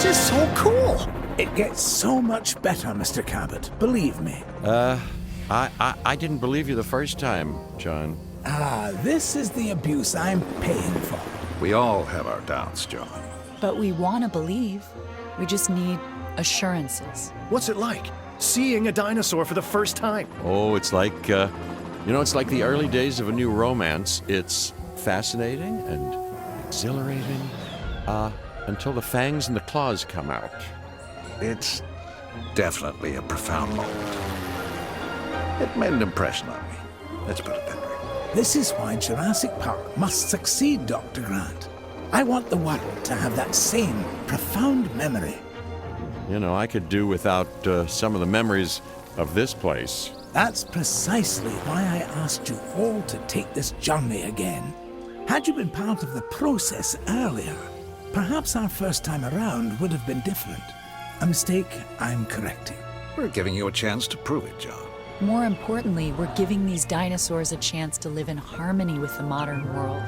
This is so cool. It gets so much better, Mr. Cabot. Believe me. I didn't believe you the first time, John. This is the abuse I'm paying for. We all have our doubts, John. But we want to believe. We just need assurances. What's it like, seeing a dinosaur for the first time? Oh, it's like, it's like the early days of a new romance. It's fascinating and exhilarating, until the fangs and the claws come out. It's definitely a profound moment. It made an impression on me. Let's put it that way. This is why Jurassic Park must succeed, Dr. Grant. I want the world to have that same profound memory. You know, I could do without some of the memories of this place. That's precisely why I asked you all to take this journey again. Had you been part of the process earlier, perhaps our first time around would have been different. A mistake I'm correcting. We're giving you a chance to prove it, John. More importantly, we're giving these dinosaurs a chance to live in harmony with the modern world.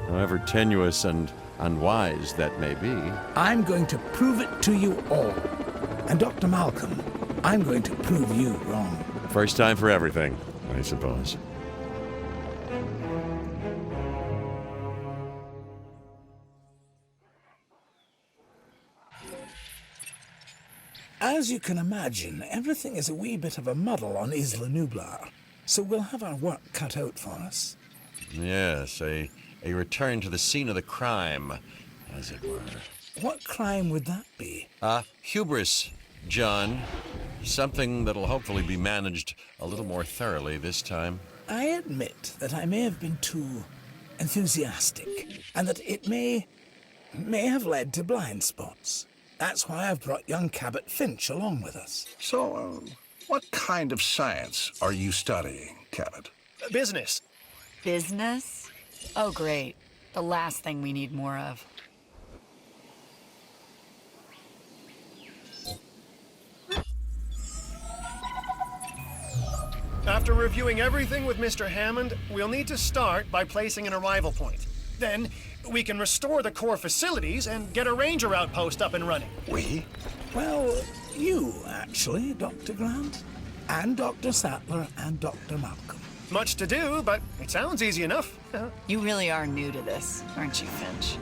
However tenuous and unwise that may be. I'm going to prove it to you all. And Dr. Malcolm, I'm going to prove you wrong. First time for everything, I suppose. As you can imagine, everything is a wee bit of a muddle on Isla Nublar, so we'll have our work cut out for us. Yes, a return to the scene of the crime, as it were. What crime would that be? Hubris, John. Something that'll hopefully be managed a little more thoroughly this time. I admit that I may have been too enthusiastic, and that it may have led to blind spots. That's why I've brought young Cabot Finch along with us. So, what kind of science are you studying, Cabot? Business. Business? Oh, great. The last thing we need more of. After reviewing everything with Mr. Hammond, we'll need to start by placing an arrival point. Then, we can restore the core facilities and get a ranger outpost up and running. We? Well, you, actually, Dr. Grant, and Dr. Sattler, and Dr. Malcolm. Much to do, but it sounds easy enough. You really are new to this, aren't you, Finch?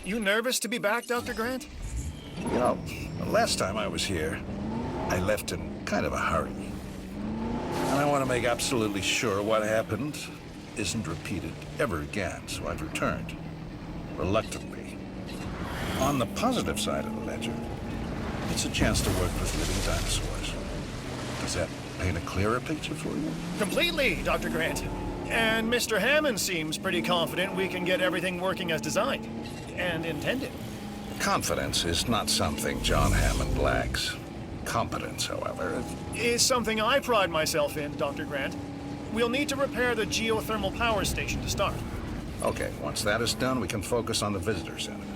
You nervous to be back, Dr. Grant? You know, the last time I was here, I left in kind of a hurry. And I want to make absolutely sure what happened isn't repeated ever again, so I've returned. Reluctantly. On the positive side of the ledger, it's a chance to work with living dinosaurs. Does that paint a clearer picture for you? Completely, Dr. Grant. And Mr. Hammond seems pretty confident we can get everything working as designed and intended. Confidence is not something John Hammond lacks. Competence, however, Is something I pride myself in, Dr. Grant. We'll need to repair the geothermal power station to start. Okay, once that is done, we can focus on the visitor center.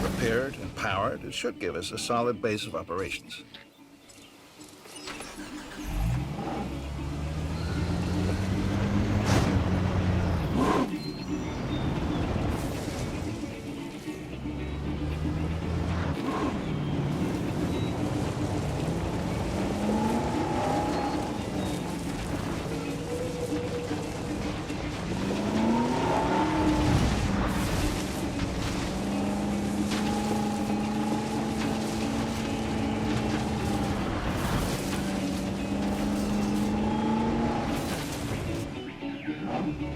Repaired and powered, it should give us a solid base of operations. Repair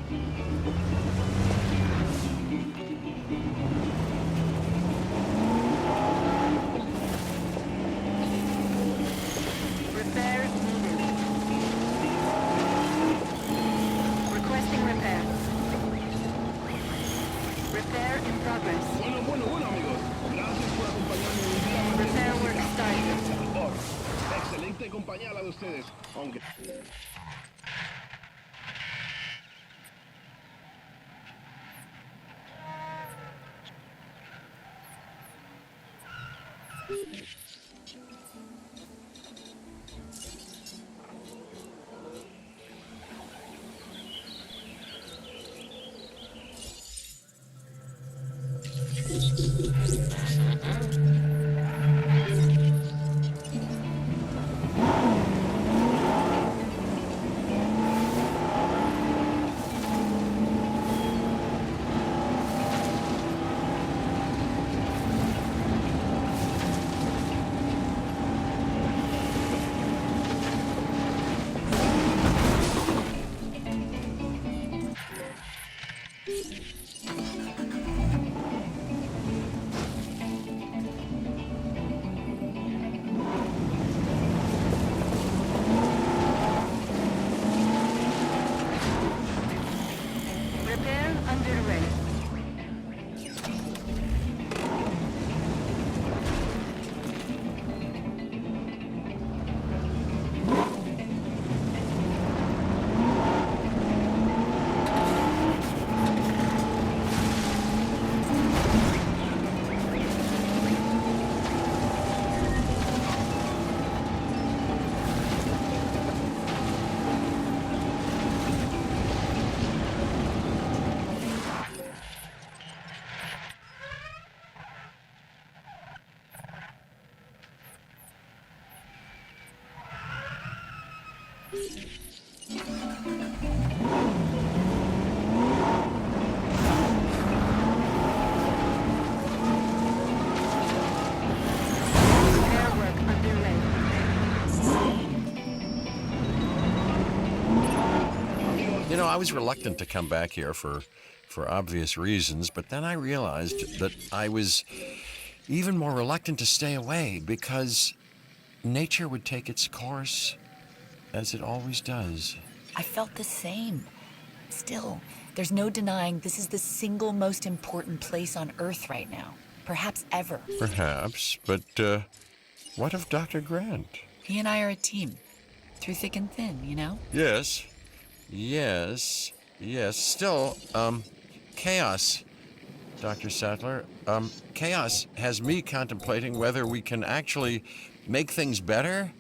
needed. Requesting repair. Repair in progress. Bueno, amigos. Gracias por acompañarme un día más. Repair work started. Salvador. Excelente compañía la de ustedes. Aunque... Repair underway. Repair work underway. You know, I was reluctant to come back here for obvious reasons, but then I realized that I was even more reluctant to stay away because nature would take its course as it always does. I felt the same. Still, there's no denying this is the single most important place on Earth right now. Perhaps ever. Perhaps, but what of Dr. Grant? He and I are a team. Through thick and thin, you know? Yes. Still, chaos, Dr. Sattler. Chaos has me contemplating whether we can actually make things better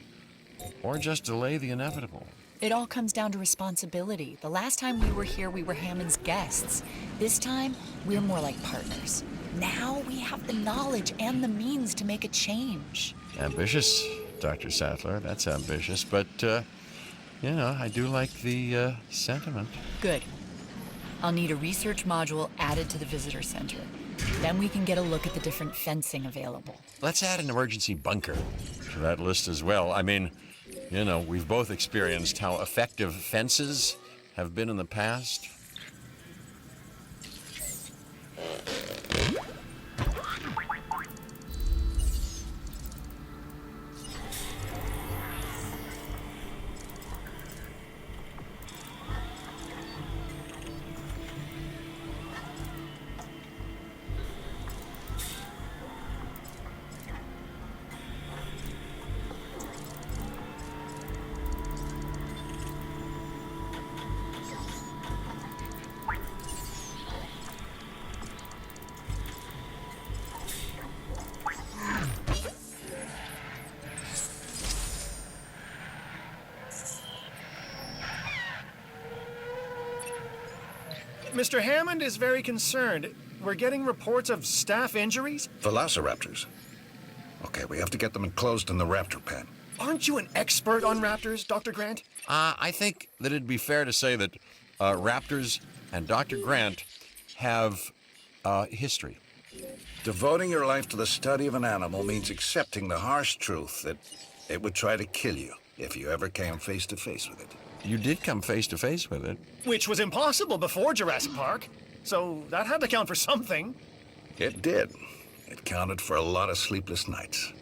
or just delay the inevitable. It all comes down to responsibility. The last time we were here, we were Hammond's guests. This time, we're more like partners. Now we have the knowledge and the means to make a change. Ambitious, Dr. Sattler. That's ambitious, but, you know, I do like the sentiment. Good. I'll need a research module added to the visitor center. Then we can get a look at the different fencing available. Let's add an emergency bunker to that list as well. I mean, you know, we've both experienced how effective fences have been in the past. Mr. Hammond is very concerned. We're getting reports of staff injuries. Velociraptors. Okay, we have to get them enclosed in the raptor pen. Aren't you an expert on raptors, Dr. Grant? I think that it'd be fair to say that raptors and Dr. Grant have history. Devoting your life to the study of an animal means accepting the harsh truth that it would try to kill you if you ever came face to face with it. you did come face to face with it. Which was impossible before Jurassic Park. So that had to count for something. It did. It counted for a lot of sleepless nights.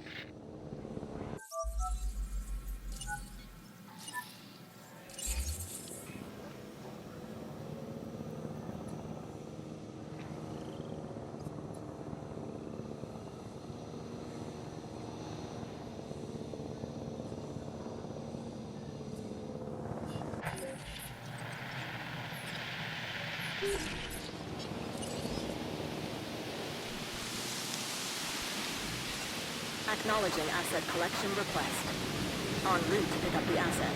Acknowledging asset collection request. En route to pick up the asset.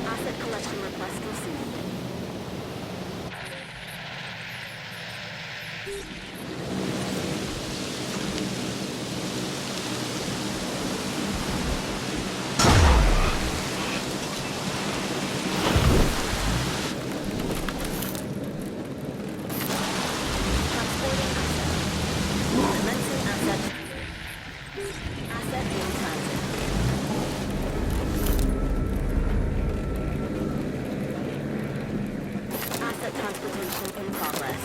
Asset collection request received. Transporting asset. Commencing asset. Asset in transit. Asset transportation in progress.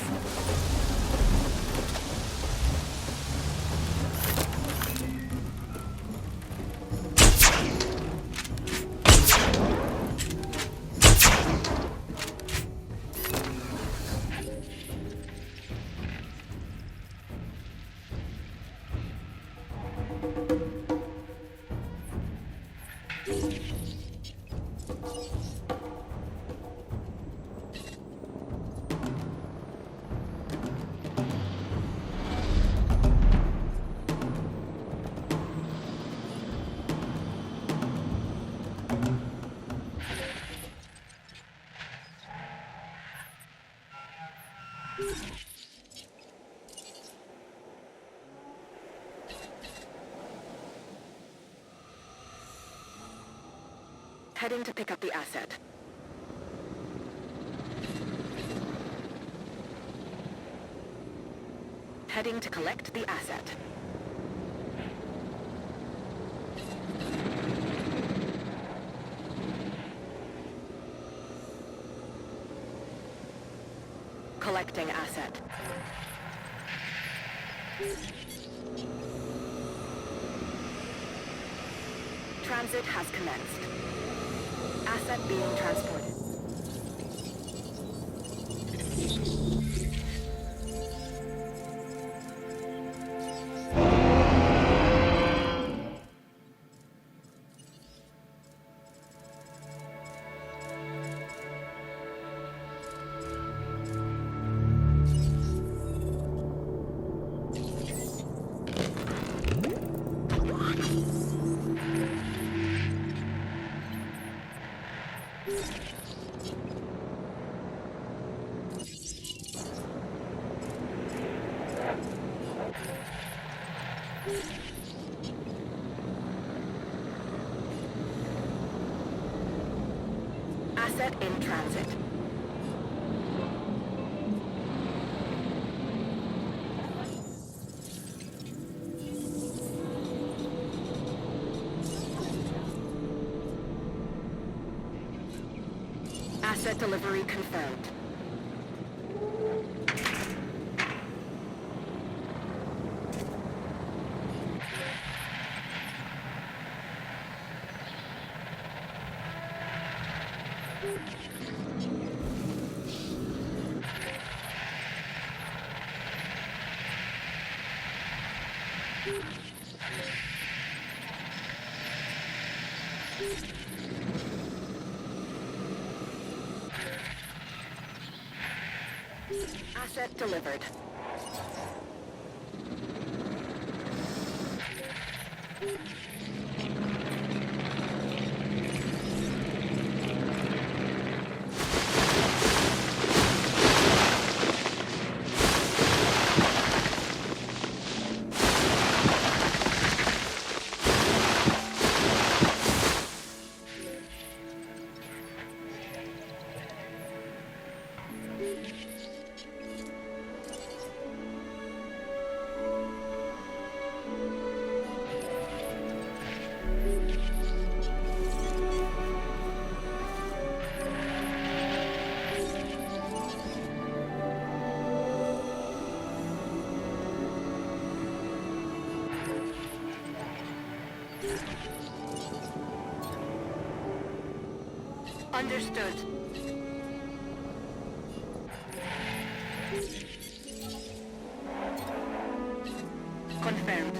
Heading to pick up the asset. Heading to collect the asset. Collecting asset. Transit has commenced. Asset being transported. Asset in transit. Asset delivery confirmed. Asset delivered. Understood. Confirmed.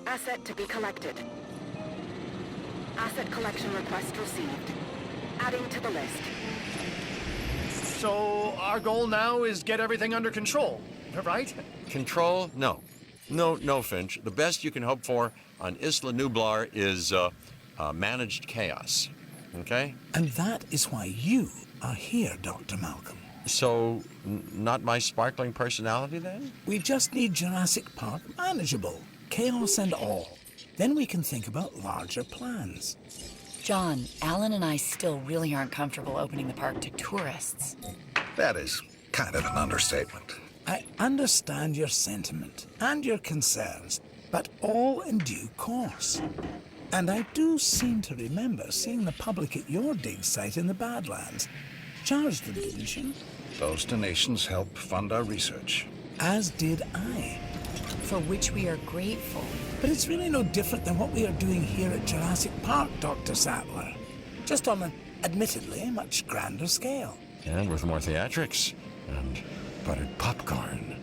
Asset to be collected. Asset collection request received. Adding to the list. So our goal now is get everything under control, right? Control? No. No, Finch. The best you can hope for on Isla Nublar is managed chaos. Okay? And that is why you are here, Dr. Malcolm. So, not my sparkling personality then? We just need Jurassic Park manageable, chaos and all. Then we can think about larger plans. John, Alan and I still really aren't comfortable opening the park to tourists. That is kind of an understatement. I understand your sentiment and your concerns, but all in due course. And I do seem to remember seeing the public at your dig site in the Badlands. Charged them, didn't you? Those donations help fund our research. As did I. For which we are grateful. But it's really no different than what we are doing here at Jurassic Park, Dr. Sattler. Just on an, admittedly, much grander scale. And with more theatrics and buttered popcorn.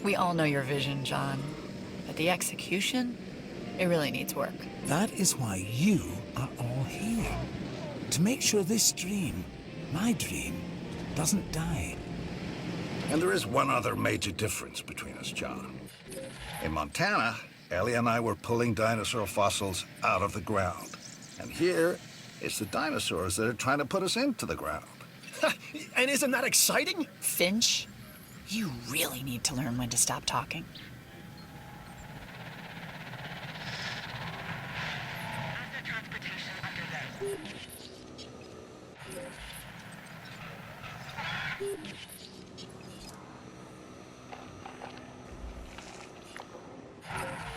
We all know your vision, John. But the execution, it really needs work. That is why you are all here. To make sure this dream, my dream, doesn't die. And there is one other major difference between us, John. In Montana, Ellie and I were pulling dinosaur fossils out of the ground. And here, it's the dinosaurs that are trying to put us into the ground. And isn't that exciting? Finch, you really need to learn when to stop talking. Asset transportation underway.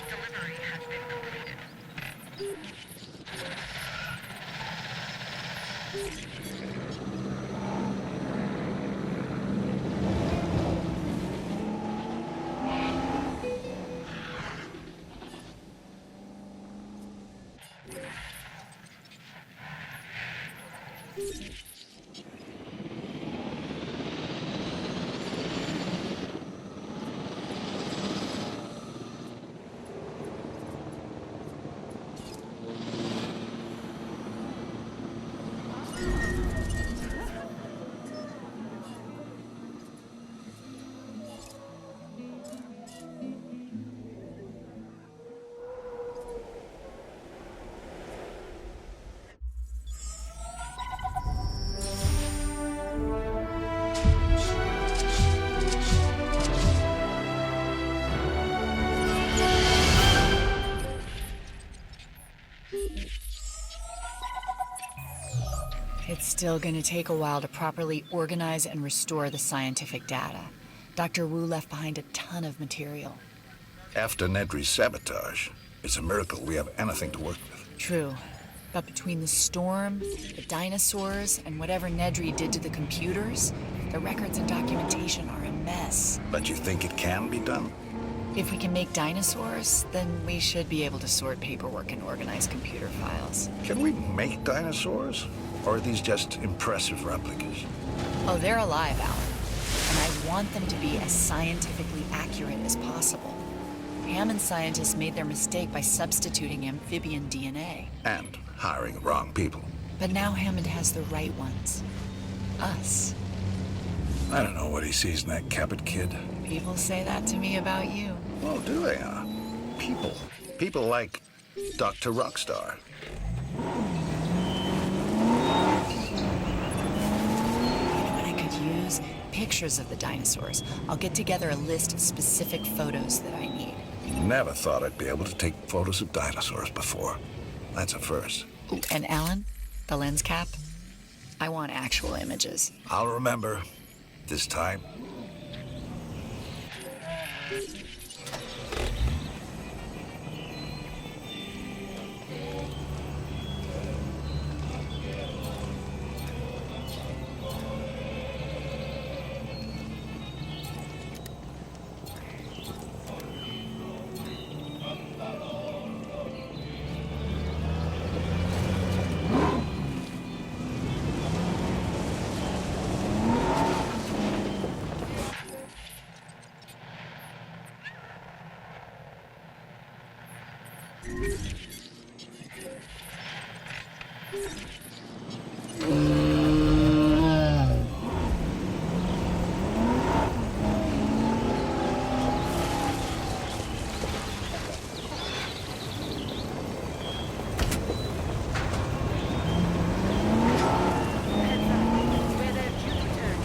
Delivery has been completed. It's still going to take a while to properly organize and restore the scientific data. Dr. Wu left behind a ton of material. After Nedry's sabotage, it's a miracle we have anything to work with. True. But between the storm, the dinosaurs, and whatever Nedry did to the computers, the records and documentation are a mess. But you think it can be done? If we can make dinosaurs, then we should be able to sort paperwork and organize computer files. Can we make dinosaurs? Or are these just impressive replicas? Oh, they're alive, Alan. And I want them to be as scientifically accurate as possible. Hammond scientists made their mistake by substituting amphibian DNA. And hiring the wrong people. But now Hammond has the right ones. Us. I don't know what he sees in that Cabot kid. People say that to me about you. Oh, do they, huh? People. People like Dr. Rockstar. But I could use pictures of the dinosaurs. I'll get together a list of specific photos that I need. Never thought I'd be able to take photos of dinosaurs before. That's a first. Ooh, and Alan, the lens cap, I want actual images. I'll remember. This time. Where they're due to turn.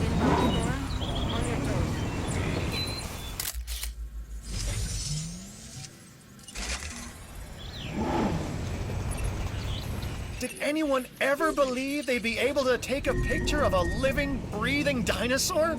Inbound storm, on your toes. Did anyone ever believe they'd be able to take a picture of a living, breathing dinosaur?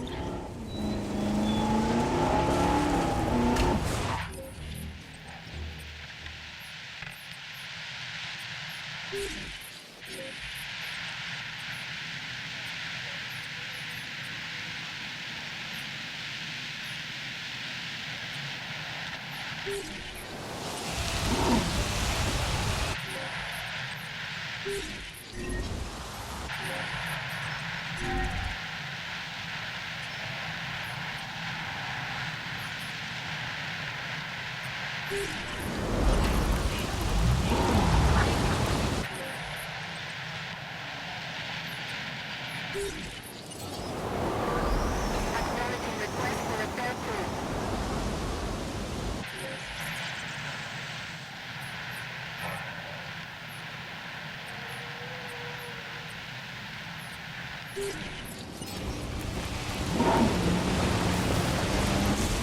Acknowledging request for a third crew.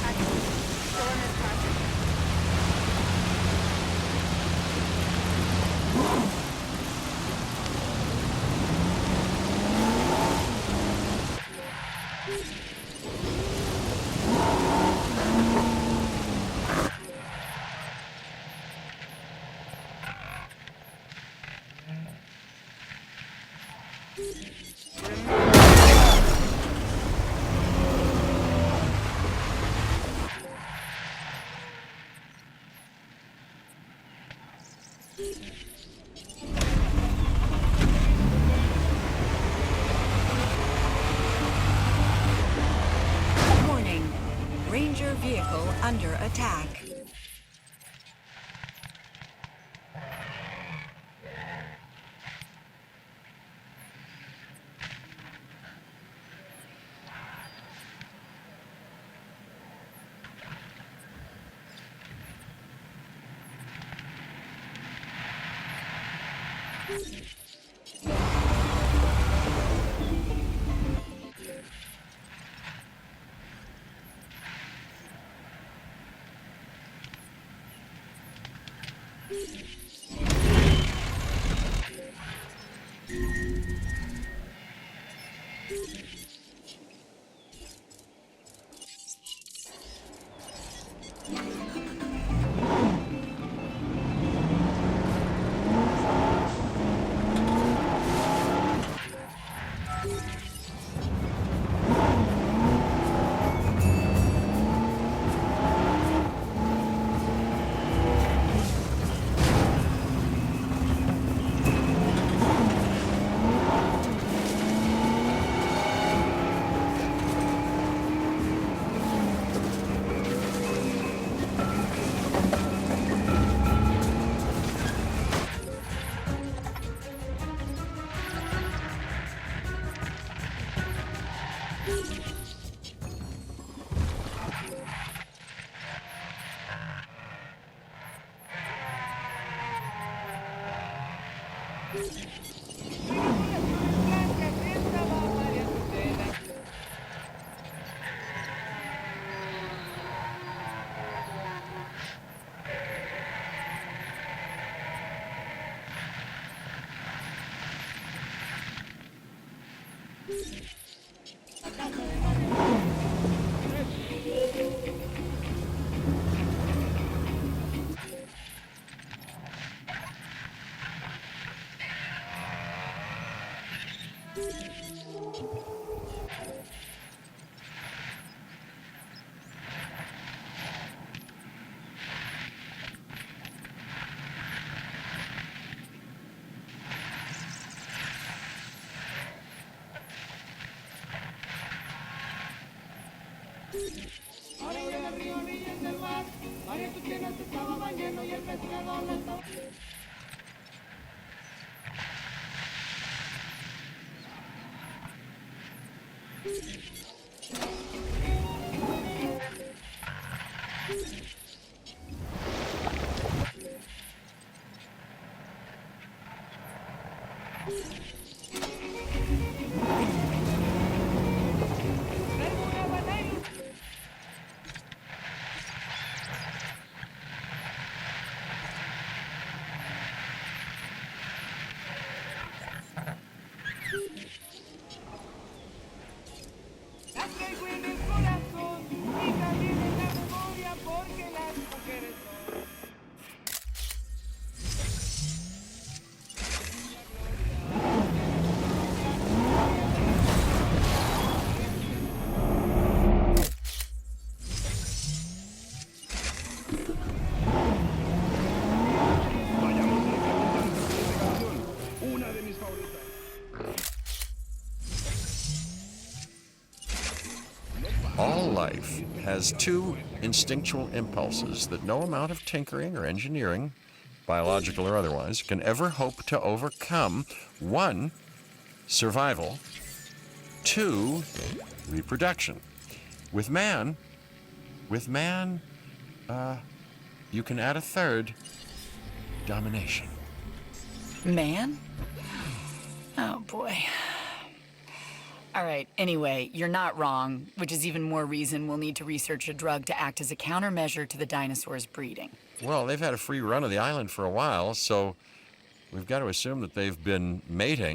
Action. Storm is passing. Warning. Ranger vehicle under attack. All life has two instinctual impulses that no amount of tinkering or engineering, biological or otherwise, can ever hope to overcome. One, survival. Two, reproduction. With man, you can add a third, domination. Man? Oh, boy. All right, anyway, you're not wrong, which is even more reason we'll need to research a drug to act as a countermeasure to the dinosaurs' breeding. Well, they've had a free run of the island for a while, so we've got to assume that they've been mating.